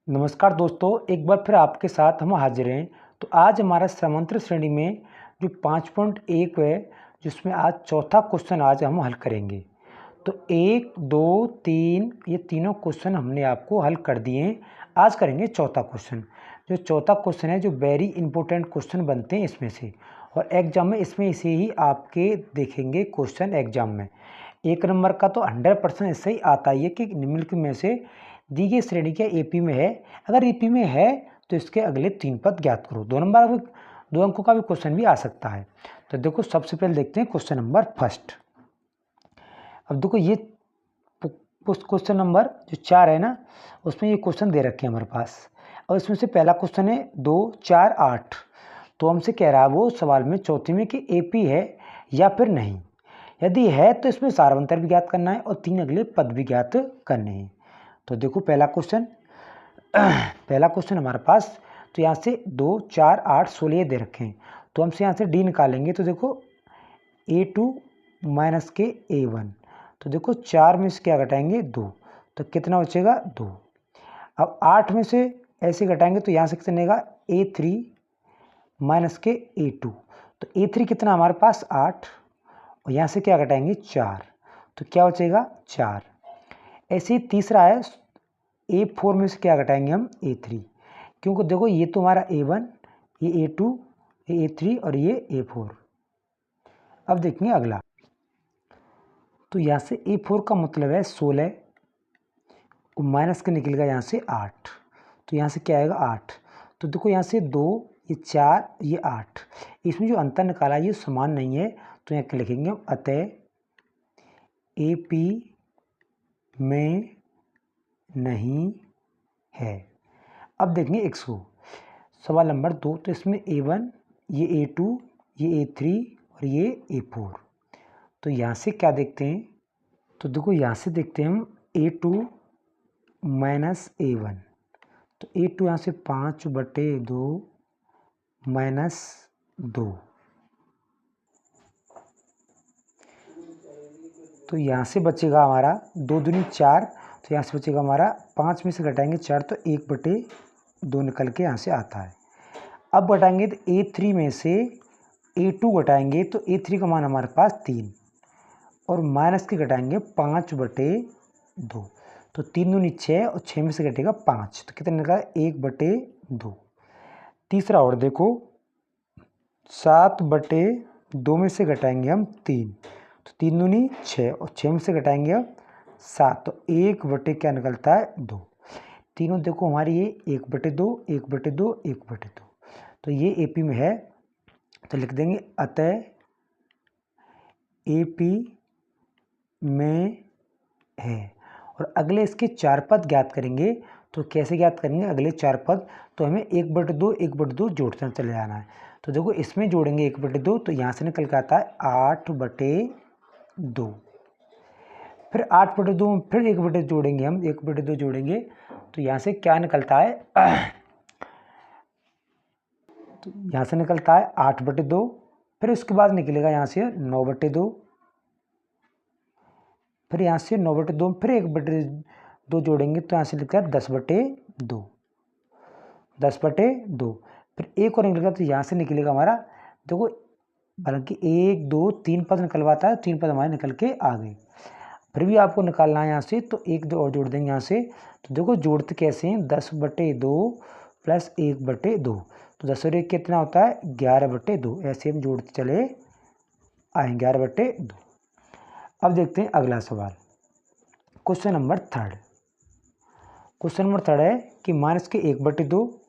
नमस्कार दोस्तों, एक बार फिर आपके साथ हम हाजिर हैं। तो आज हमारा समांतर श्रेणी में जो 5.1 है, जिसमें आज चौथा क्वेश्चन आज हम हल करेंगे। तो 1, 2, 3 ये तीनों क्वेश्चन हमने आपको हल कर दिए हैं। आज करेंगे चौथा क्वेश्चन। जो चौथा क्वेश्चन है, जो वेरी इंपॉर्टेंट क्वेश्चन बनते हैं इसमें से, और एग्जाम में इसमें इसे ही आपके देखेंगे क्वेश्चन एग्जाम में। 1 नंबर का तो 100% ऐसे ही आता ही है कि निम्नलिखित में से दी गई श्रेणी के एपी में है। अगर एपी में है तो इसके अगले 3 पद ज्ञात करो। 2 अंकों का भी क्वेश्चन भी आ सकता है। तो देखो, सबसे पहले देखते हैं क्वेश्चन नंबर फर्स्ट। अब देखो, ये क्वेश्चन नंबर जो 4 है ना, उसमें ये क्वेश्चन दे रखे हैं हमारे पास। और इसमें से पहला क्वेश्चन है 2, 4, 8। तो हमसे कह रहा है वो सवाल में चौथी में कि एपी है या फिर नहीं। यदि है तो इसमें सारवंतर भी ज्ञात करना है और 3 अगले पद भी ज्ञात करने हैं। तो देखो, पहला क्वेश्चन हमारे पास, तो यहाँ से 2, 4, 8, 16 दे रखे हैं। तो हमसे यहाँ से डी निकालेंगे। तो देखो, A2 माइनस के A1। तो देखो, 4 में से क्या घटाएंगे? 2। तो कितना बचेगा? 2। अब 8 में से ऐसे घटाएंगे तो यहाँ से कितना बनेगा? A3 माइनस के A2। तो A3 कितना हमारे पास? 8। और यहाँ से क्या घटाएंगे? 4। तो क्या बचेगा? 4। ऐसे ही तीसरा है, A4 में से क्या घटाएंगे हम? A3। क्योंकि देखो, ये तो हमारा A1, ये A2, ये A3 और ये A4। अब देखेंगे अगला। तो यहाँ से A4 का मतलब है 16 और माइनस का निकलेगा यहाँ से 8। तो यहाँ से क्या आएगा? 8। तो देखो, यहाँ से 2, ये 4, ये 8। इसमें जो अंतर निकाला ये समान नहीं है। तो यहाँ क्या लिखेंगे हम? अतः AP में नहीं है। अब देखेंगे इसको, सवाल नंबर 2। तो इसमें A1, ये A2, ये A3 और ये A4। तो यहाँ से क्या देखते हैं? तो देखो, यहाँ से देखते हैं हम A2 माइनस A1। तो A2 यहाँ से 5/2 माइनस 2। तो यहाँ से बचेगा हमारा 2 दूनी 4। तो यहाँ से बचेगा हमारा 5 में से घटाएंगे 4 तो 1/2 निकल के यहाँ से आता है। अब घटाएंगे तो A3 में से A2 घटाएंगे तो A3 का मान हमारे पास 3 और माइनस के घटाएंगे 5/2। तो 3 दूनी 6 और 6 में से घटेगा 5। तो कितना निकला? 1/2। तीसरा और देखो, 7/2 में से घटाएंगे हम 3। तो 3 दूनी 6 और 6 में से घटाएंगे हम 7। तो 1/ क्या निकलता है? 2। तीनों देखो हमारी ये 1/2, 1/2, 1/2। तो ये AP में है। तो लिख देंगे अतः AP में है। और अगले इसके 4 पद ज्ञात करेंगे। तो कैसे ज्ञात करेंगे अगले 4 पद? तो हमें 1/2, 1/2 जोड़ते चले जाना है। तो देखो, इसमें जोड़ेंगे 1/2 तो यहाँ से निकल के आता है 8/2। फिर 8/2 में फिर 1/2 जोड़ेंगे हम, 1/2 जोड़ेंगे तो यहाँ से क्या निकलता है? तो यहाँ से निकलता है 8/2। फिर उसके बाद निकलेगा यहाँ से 9/2। फिर यहाँ से 9/2 फिर 1/2 जोड़ेंगे तो यहाँ से लिखा है 10/2। 10/2। फिर एक और निकलेगा तो यहाँ से निकलेगा हमारा, देखो, हालांकि 1, 2, 3 पद निकलवाता है, 3 पद हमारे निकल के आ गए। फिर भी आपको निकालना है यहाँ से, तो 1, 2 और जोड़ देंगे यहाँ से। तो देखो, जोड़ते कैसे हैं? 10/2 प्लस 1/2। तो 10 और 1 कितना होता है? 11/2। ऐसे हम जोड़ते चले आएंगे, 11/2। अब देखते हैं अगला सवाल, क्वेश्चन नंबर 3। क्वेश्चन नंबर 3 है कि माइनस के 1/2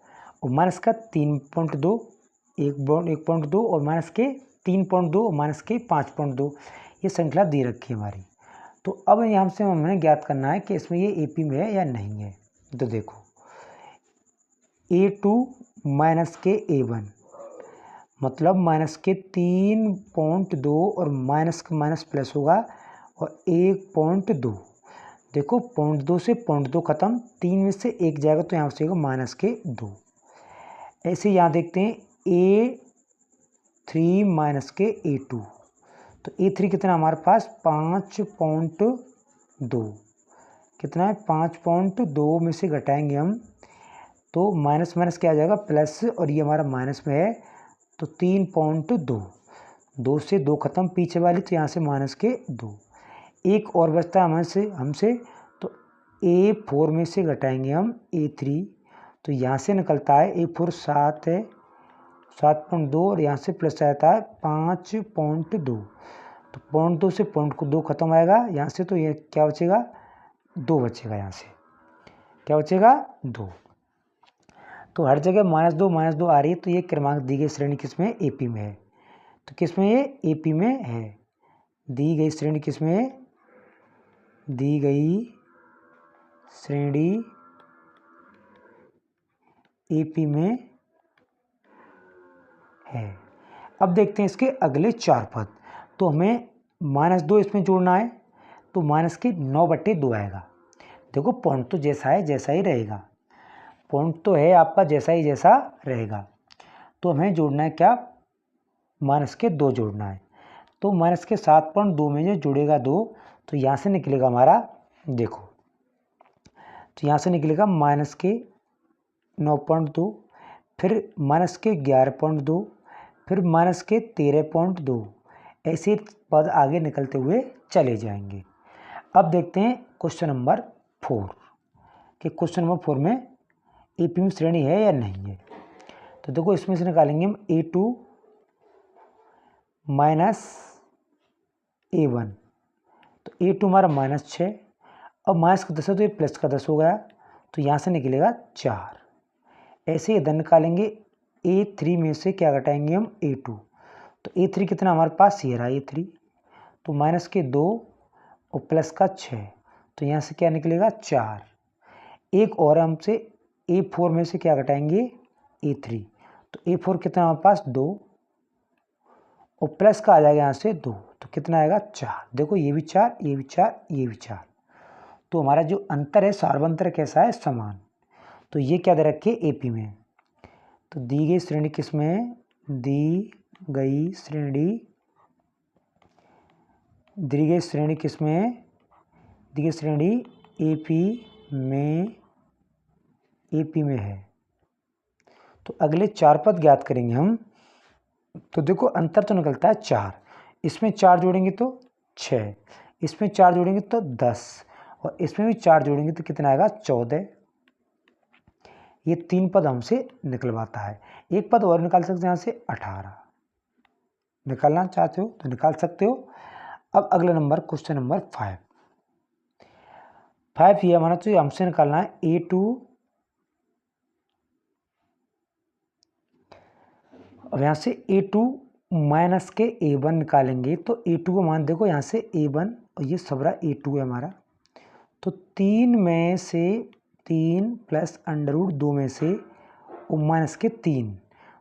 और माइनस का 3.2, 1.2 और माइनस के 3.2 और माइनस के 5.2 ये श्रृंखला दे रखी है हमारी। तो अब यहाँ से हमें ज्ञात करना है कि इसमें ये AP में है या नहीं है। तो देखो, A2 माइनस के A1 मतलब माइनस के 3.2 और माइनस का माइनस प्लस होगा और 1.2। देखो, 0.2 से 0.2 खत्म, 3 में से 1 जाएगा तो यहाँ से होगा माइनस के 2। ऐसे यहाँ देखते हैं A3 माइनस के A2। तो A3 कितना हमारे पास? 5.2। कितना है? 5.2 में से घटाएंगे हम तो माइनस माइनस क्या आ जाएगा प्लस, और ये हमारा माइनस में है तो 3.2, 2 से 2 खत्म पीछे वाली, तो यहाँ से माइनस के 2। एक और बचता है हमसे तो A4 में से घटाएंगे हम A3, तो यहाँ से निकलता है A4 7 है 7.2, और यहाँ से प्लस आता है 5.2, तो 0.2 से 0.2 खत्म आएगा यहाँ से, तो ये क्या बचेगा 2 बचेगा, यहाँ से क्या बचेगा 2। तो हर जगह -2 आ रही है, तो ये क्रमांक दी गई श्रेणी किस में AP में है, तो किस में ये AP में है, दी गई श्रेणी किस में है, दी गई श्रेणी AP में है। अब देखते हैं इसके अगले 4 पद। तो हमें -2 इसमें जोड़ना है, तो माइनस के 9/2 आएगा। देखो पॉइंट तो जैसा है जैसा ही रहेगा, पॉइंट तो है आपका जैसा ही जैसा रहेगा, तो हमें जोड़ना है क्या, माइनस के 2 जोड़ना है। तो माइनस के 7.2 में जो जुड़ेगा 2, तो यहाँ से निकलेगा हमारा, देखो तो यहाँ से निकलेगा माइनस के 9.2, फिर माइनस के 11.2, फिर माइनस के 13.2, ऐसे पद आगे निकलते हुए चले जाएंगे। अब देखते हैं क्वेश्चन नंबर 4 कि क्वेश्चन नंबर 4 में AP में श्रेणी है या नहीं है। तो देखो इसमें से निकालेंगे हम A2 माइनस A1, तो A2 हमारा -6, अब माइनस का 10 है तो ये प्लस का 10 हो गया, तो यहाँ से निकलेगा 4। ऐसे इधर निकालेंगे A3 में से क्या घटाएंगे हम A2, तो A3 कितना हमारे पास ये रहा A3, तो माइनस के 2 और प्लस का 6, तो यहाँ से क्या निकलेगा 4। एक और हमसे A4 में से क्या घटाएंगे A3, तो A4 कितना हमारे पास 2 और प्लस का आ जाएगा यहाँ से 2, तो कितना आएगा 4। देखो ये भी 4, ये भी 4, ये भी 4, तो हमारा जो अंतर है सार्वंतर कैसा है, समान। तो ये क्या दे रखे AP में, तो दी गई श्रेणी किस में है, दी गई श्रेणी किस में है, दी गई श्रेणी AP में है। तो अगले 4 पद ज्ञात करेंगे हम। तो देखो अंतर तो निकलता है 4, इसमें 4 जोड़ेंगे तो 6, इसमें 4 जोड़ेंगे तो 10, और इसमें भी 4 जोड़ेंगे तो कितना आएगा 14। ये 3 पद हमसे निकलवाता है। एक पद और निकाल सकते हैं यहाँ से 18, निकालना चाहते हो तो निकाल सकते हो। अब अगला नंबर क्वेश्चन नंबर 5 ये हमारा तो हमसे निकालना है A2, अब यहाँ से A2 माइनस के A1 निकालेंगे, तो A2 का मान देखो यहाँ से A1 और ये सबरा A2 है हमारा, तो 3 में से 3 प्लस √2 में से माइनस के 3,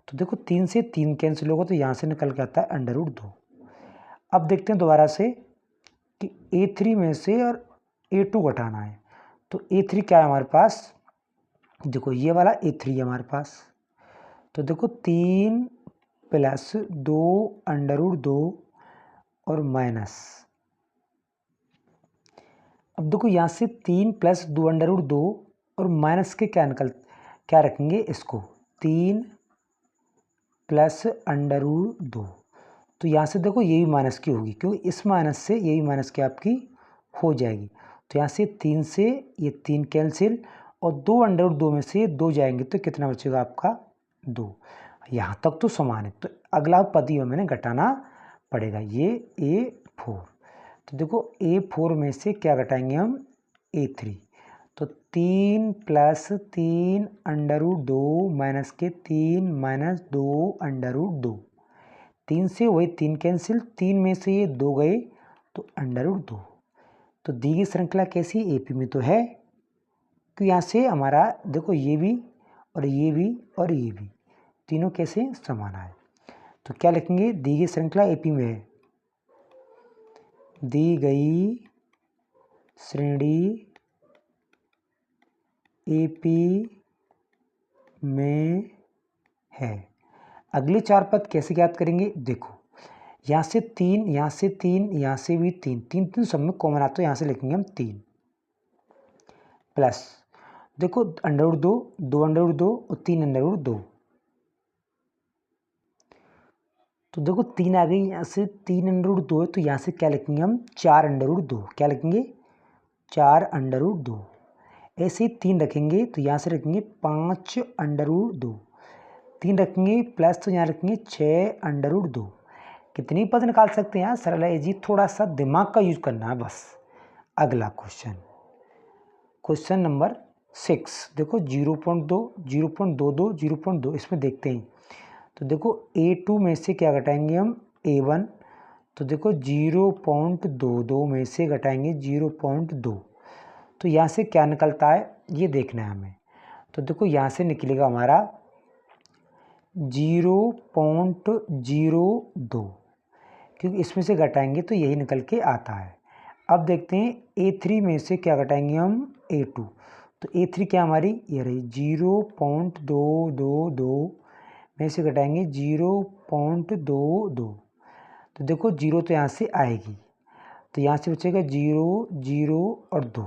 तो देखो 3 से 3 कैंसिल होगा, तो यहाँ से निकल के आता है √2। अब देखते हैं दोबारा से कि A3 में से और A2 घटाना है, तो A3 क्या है हमारे पास, देखो ये वाला A3 है हमारे पास, तो देखो 3 प्लस 2 √2 और माइनस, अब देखो यहाँ से 3 प्लस 2 √2 और माइनस के क्या रखेंगे इसको 3 प्लस √2, तो यहाँ से देखो ये भी माइनस की होगी, क्योंकि इस माइनस से ये भी माइनस की आपकी हो जाएगी, तो यहाँ से 3 से ये 3 कैंसिल, और 2 √2 में से 2 जाएंगे तो कितना बचेगा आपका 2। यहाँ तक तो समान है, तो अगला पद ही मैंने घटाना पड़ेगा, ये A4, तो देखो A4 में से क्या घटाएंगे हम A3, तो 3 प्लस 3 √2 माइनस के 3 माइनस 2 √2, 3 से वही 3 कैंसिल, 3 में से ये 2 गए तो √2। तो दी गई श्रृंखला कैसी AP में तो है, तो यहाँ से हमारा देखो ये भी और ये भी और ये भी तीनों कैसे समान आए, तो क्या लिखेंगे, दी गई श्रृंखला AP में है, दी गई श्रेणी AP में है। अगले 4 पद कैसे ज्ञात करेंगे, देखो यहाँ से 3, यहाँ से 3, यहाँ से भी 3, 3 सब में कॉमन आता है, यहाँ से लिखेंगे हम 3 प्लस देखो अंडर रूट 2, 2 अंडर रूट 2 और 3 अंडर रूट 2। तो देखो 3 आ गई, यहाँ से 3 अंडर रूट 2 है, तो यहाँ से क्या लिखेंगे हम 4 अंडर रूट 2। क्या लिखेंगे 4 अंडर रूट 2। ऐसे ही 3 रखेंगे तो यहाँ से रखेंगे 5 अंडर रूट 2। 3 रखेंगे प्लस तो यहाँ रखेंगे 6 अंडर रूट 2। कितनी पद निकाल सकते हैं यहाँ, सरल है जी, थोड़ा सा दिमाग का यूज करना है बस। अगला क्वेश्चन नंबर 6, देखो 0.2, 0.22, 0.2, इसमें देखते हैं। तो देखो A2 में से क्या घटाएंगे हम A1, तो देखो 0.22 में से घटाएंगे 0.2, तो यहाँ से क्या निकलता है ये देखना है हमें। तो देखो यहाँ से निकलेगा हमारा 0.02, क्योंकि इसमें से घटाएंगे तो यही निकल के आता है। अब देखते हैं A3 में से क्या घटाएंगे हम A2, तो A3 क्या हमारी ये रही 0.222 में से घटाएंगे 0.22, तो देखो 0 तो यहाँ से आएगी, तो यहाँ से बचेगा 0, 0 और 2,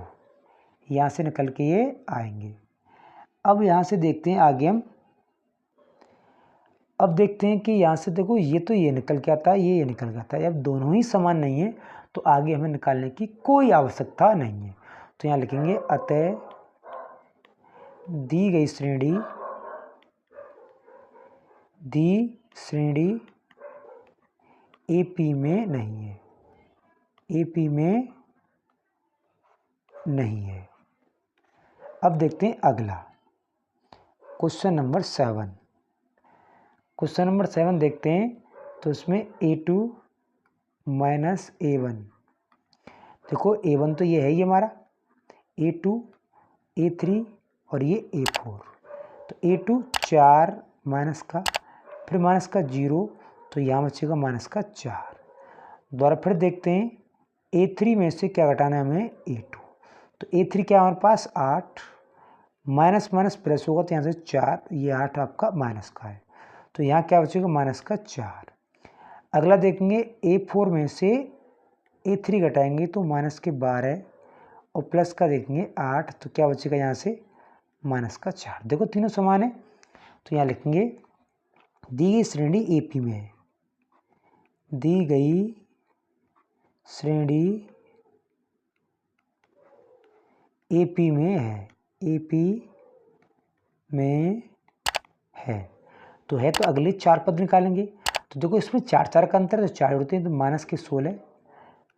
यहाँ से निकल के ये आएंगे। अब यहाँ से देखते हैं आगे हम, अब देखते हैं कि यहाँ से देखो ये तो ये निकल के आता है, ये निकल के आता है। अब दोनों ही समान नहीं है तो आगे हमें निकालने की कोई आवश्यकता नहीं है। तो यहाँ लिखेंगे अतः दी गई श्रेणी AP में नहीं है, AP में नहीं है। अब देखते हैं अगला क्वेश्चन नंबर 7। क्वेश्चन नंबर 7 देखते हैं, तो इसमें A2 माइनस A1, देखो A1 तो ये है ही हमारा, A2, A3 और ये A4, तो A2 4 माइनस का, फिर माइनस का 0, तो यहाँ बचेगा माइनस का 4। दोबारा फिर देखते हैं A3 में से क्या घटाना है हमें A2, तो A3 क्या हमारे पास 8, माइनस माइनस प्लस होगा तो यहाँ से 4, ये 8 आपका माइनस का है, तो यहाँ क्या बचेगा माइनस का 4। अगला देखेंगे A4 में से A3 घटाएंगे तो माइनस के 12 और प्लस का देखेंगे 8, तो क्या बचेगा यहाँ से माइनस का 4। देखो तीनों समान है, तो यहाँ लिखेंगे दी गई श्रेणी AP में है, दी गई श्रेणी AP में है, AP में है, तो है तो अगले 4 पद निकालेंगे। तो देखो इसमें 4 4 का अंतर है, तो 4 उड़ते हैं, तो माइनस के 16,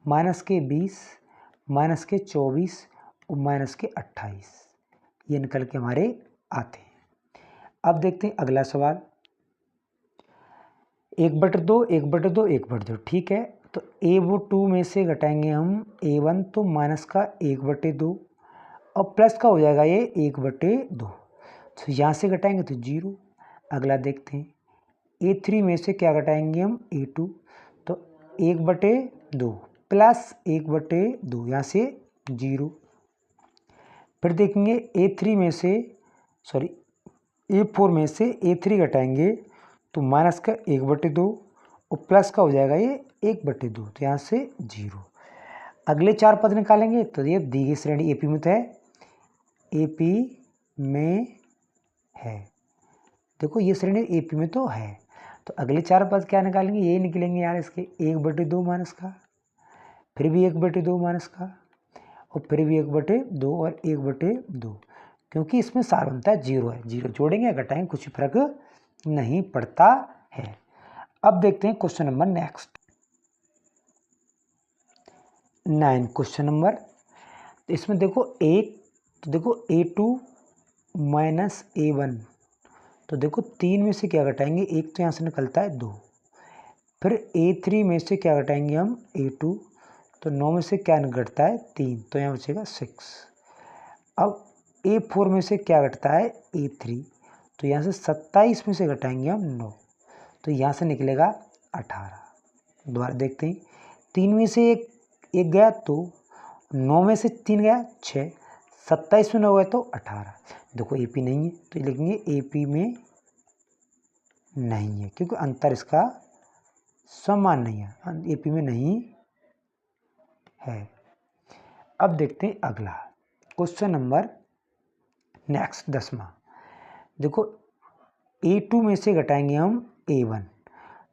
माइनस के 20, माइनस के 24 और माइनस के 28, ये निकल के हमारे आते हैं। अब देखते हैं अगला सवाल, 1/2, 1/2, 1/2, ठीक है। तो A2 में से घटाएंगे हम A1, तो माइनस का 1/2 और प्लस का हो जाएगा ये 1/2, तो यहाँ से घटाएंगे तो 0। अगला देखते हैं A3 में से क्या घटाएंगे हम A2, तो 1/2 प्लस 1/2, यहाँ से 0। फिर देखेंगे A4 में से A3 घटाएंगे तो माइनस का 1/2 और प्लस का हो जाएगा ये 1/2, तो यहाँ से 0। अगले 4 पद निकालेंगे, तो ये दी गई श्रेणी AP में तो है, AP में है, देखो ये श्रेणी AP में तो है, तो अगले 4 पद क्या निकालेंगे, यही निकलेंगे यार इसके 1/2 माइनस का, फिर भी 1/2 माइनस का, और फिर भी 1/2 और 1/2, क्योंकि इसमें सार बनता है 0 है, 0 जोड़ेंगे घटाएंगे कुछ फर्क नहीं पड़ता है। अब देखते हैं question number next 9 question number, इसमें देखो तो देखो A2 माइनस A1, तो देखो 3 में से क्या घटाएंगे, 1 तो यहाँ से निकलता है 2, फिर A3 में से क्या घटाएंगे हम A2, तो 9 में से क्या घटता है 3, तो यहाँ बचेगा 6। अब A4 में से क्या घटता है A3, तो यहाँ से 27 में से घटाएंगे हम 9, तो यहाँ से निकलेगा 18। दोबारा देखते हैं 3 में से एक गया तो 9 में से 3 गया 6, 27 में 9 गया तो 18। देखो AP नहीं है तो ये लिखेंगे AP में नहीं है, क्योंकि अंतर इसका समान नहीं है, AP में नहीं है। अब देखते हैं अगला क्वेश्चन नंबर नेक्स्ट 10वां, देखो A2 में से घटाएंगे हम A1,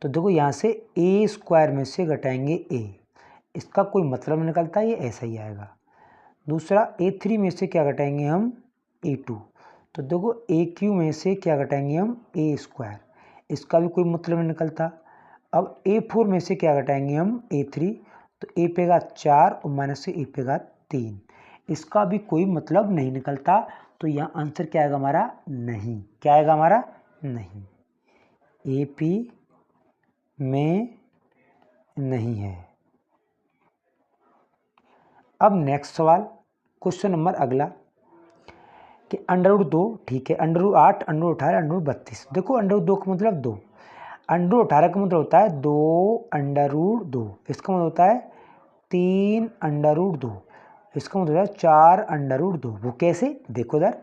तो देखो यहाँ से ए स्क्वायर में से घटाएंगे A, इसका कोई मतलब निकलता है, ये ऐसा ही आएगा। दूसरा A3 में से क्या घटाएंगे हम A2, तो देखो AQ में से क्या घटाएंगे हम A स्क्वायर, इसका भी कोई मतलब नहीं निकलता। अब A4 में से क्या घटाएंगे हम A3, तो A पे घात 4 और माइनस से A पे घात 3, इसका भी कोई मतलब नहीं निकलता। तो यहाँ आंसर क्या आएगा हमारा नहीं, क्या आएगा हमारा नहीं, AP में नहीं है। अब नेक्स्ट सवाल, क्वेश्चन नंबर अगला कि √2, ठीक है, √8, √18, √32। देखो √2 का मतलब 2, √18 का मतलब होता है 2 √2, इसका मतलब होता है 3 √2, इसका मतलब होता है 4 √2। वो कैसे, देखो इधर,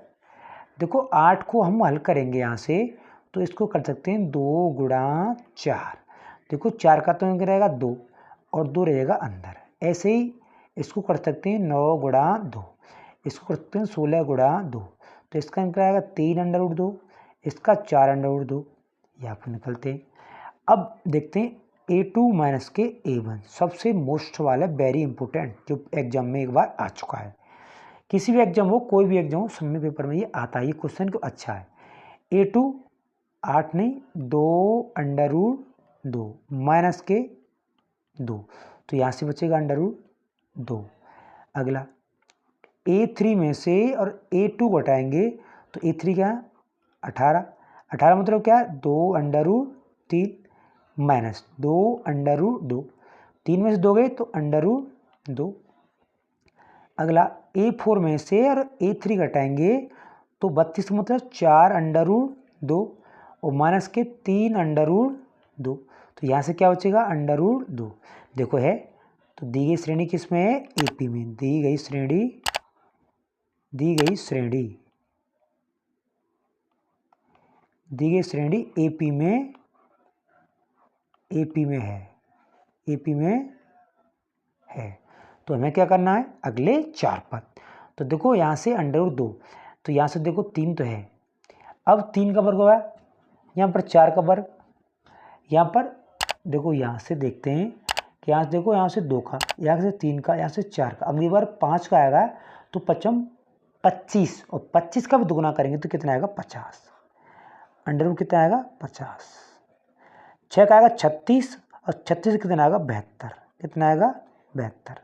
देखो 8 को हम हल करेंगे यहाँ से, तो इसको कर सकते हैं 2 गुणा 4, देखो 4 का तो रहेगा 2 और 2 रहेगा अंदर। ऐसे ही इसको कर सकते हैं 9 गुणा 2, इसको कर सकते हैं 16 गुणा 2, तो इसका निकल आएगा 3 √2, इसका 4 √2, ये आपको निकलते हैं। अब देखते हैं A2 माइनस के A1, सबसे मोस्ट वाला, वेरी इंपॉर्टेंट, जो एग्जाम में एक बार आ चुका है, किसी भी एग्जाम हो, कोई भी एग्जाम हो, समय पेपर में ये आता है, ये क्वेश्चन को अच्छा है। A2 8 नहीं 2 √2 माइनस के 2, तो यहाँ से बचेगा √2। अगला A3 में से और A2 घटाएंगे, तो A3 क्या है 18, 18 मतलब क्या है 2 √3 माइनस 2 √2, 3 में से 2 गए तो √2। अगला A4 में से और A3 घटाएंगे, तो 32 मतलब 4 √2 और माइनस के 3 √2, तो यहाँ से क्या बचेगा √2। देखो है, तो दी गई श्रेणी किस में है, AP में, दी गई श्रेणी AP में है, AP में है। तो हमें क्या करना है, अगले 4 पद, तो देखो यहाँ से √2, तो यहाँ से देखो 3 तो है, अब 3 का वर्ग हुआ, यहाँ पर 4 का वर्ग, यहाँ पर देखो, यहाँ से देखते हैं कि यहाँ से देखो, यहाँ से 2 का, यहाँ से 3 का, यहाँ से 4 का, अगली बार 5 का आएगा, तो 5 25, और 25 का भी दुगुना करेंगे तो कितना आएगा 50, √, कितना आएगा 50, 6 का आएगा 36, और 36 कितना आएगा 72, कितना आएगा 72।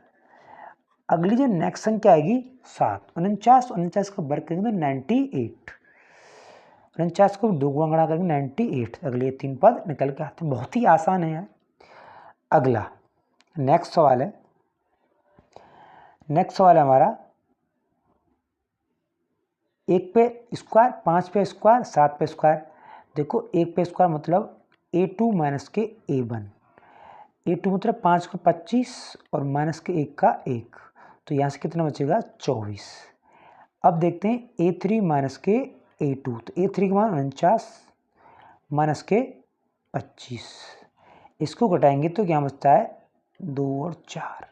अगली जो नेक्स्ट संख्या आएगी 7, 49 का वर्ग करेंगे तो 98, 49 को 2 गुणा करेंगे 98, अगले 3 पद निकल के आते हैं, बहुत ही आसान है यार। अगला नेक्स्ट सवाल है, हमारा 1 पे स्क्वायर, 5 पे स्क्वायर, 7 पे स्क्वायर। देखो 1 पे स्क्वायर मतलब A2 माइनस के A1, A2 मतलब 5 का 25 और माइनस के 1 का 1, तो यहाँ से कितना बचेगा 24। अब देखते हैं A3 माइनस के A2, तो A3 का मान 49 माइनस के 25, इसको घटाएंगे तो क्या बचता है 2 और 4।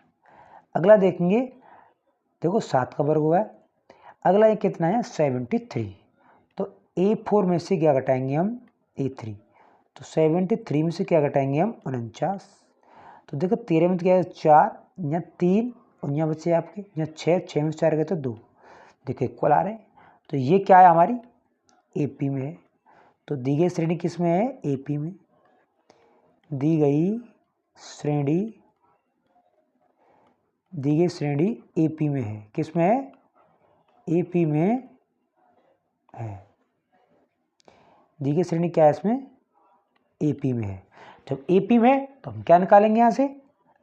अगला देखेंगे, देखो 7 का वर्ग हुआ है, अगला ये कितना है 73, तो A4 में से क्या घटाएंगे हम A3, तो 73 में से क्या घटाएंगे हम 49, तो देखो 13 में क्या है 4, यहाँ 3 और यहाँ बचे आपके यहाँ 6 में से 4 गए तो 2, देखो इक्वल आ रहे हैं, तो ये क्या है हमारी AP में है। तो दी गई श्रेणी किस में है, AP में, दी गई श्रेणी AP में है, किस में है AP में है, दी गई श्रेणी क्या है इसमें AP में है। जब AP में है तो हम क्या निकालेंगे यहाँ से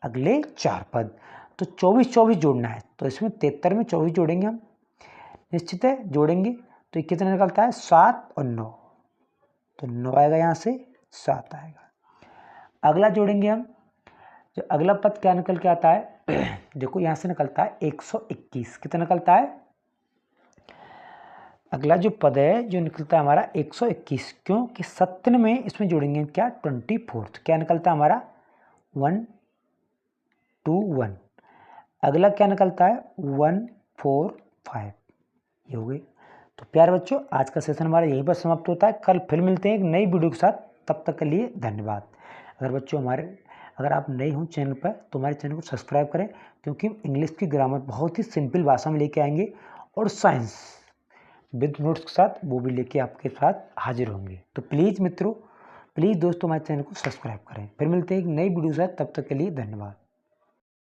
अगले 4 पद, तो 24 जोड़ना है, तो इसमें 73 में 24 जोड़ेंगे हम, निश्चित है जोड़ेंगे, तो ये कितना निकलता है 7 और 9, तो 9 आएगा, यहाँ से 7 आएगा। अगला जोड़ेंगे हम, जो अगला पद क्या निकल के आता है देखो यहाँ से निकलता है 121, कितना निकलता है, अगला जो पद है जो निकलता है हमारा 121, क्योंकि 97 में इसमें जोड़ेंगे क्या 24, तो क्या निकलता है हमारा 121। अगला क्या निकलता है 145, ये हो गई। तो प्यारे बच्चों, आज का सेशन हमारा यहीं पर समाप्त होता है। कल फिर मिलते हैं एक नई वीडियो के साथ। तब तक के लिए धन्यवाद। अगर आप नए हो चैनल पर तो हमारे चैनल को सब्सक्राइब करें, क्योंकि हम इंग्लिश की ग्रामर बहुत ही सिंपल भाषा में लेके आएंगे और साइंस विद नोट्स के साथ वो भी लेके आपके साथ हाजिर होंगे। तो प्लीज़ मित्रों, प्लीज़ दोस्तों, हमारे चैनल को सब्सक्राइब करें। फिर मिलते हैं एक नई वीडियो के साथ। तब तक के लिए धन्यवाद।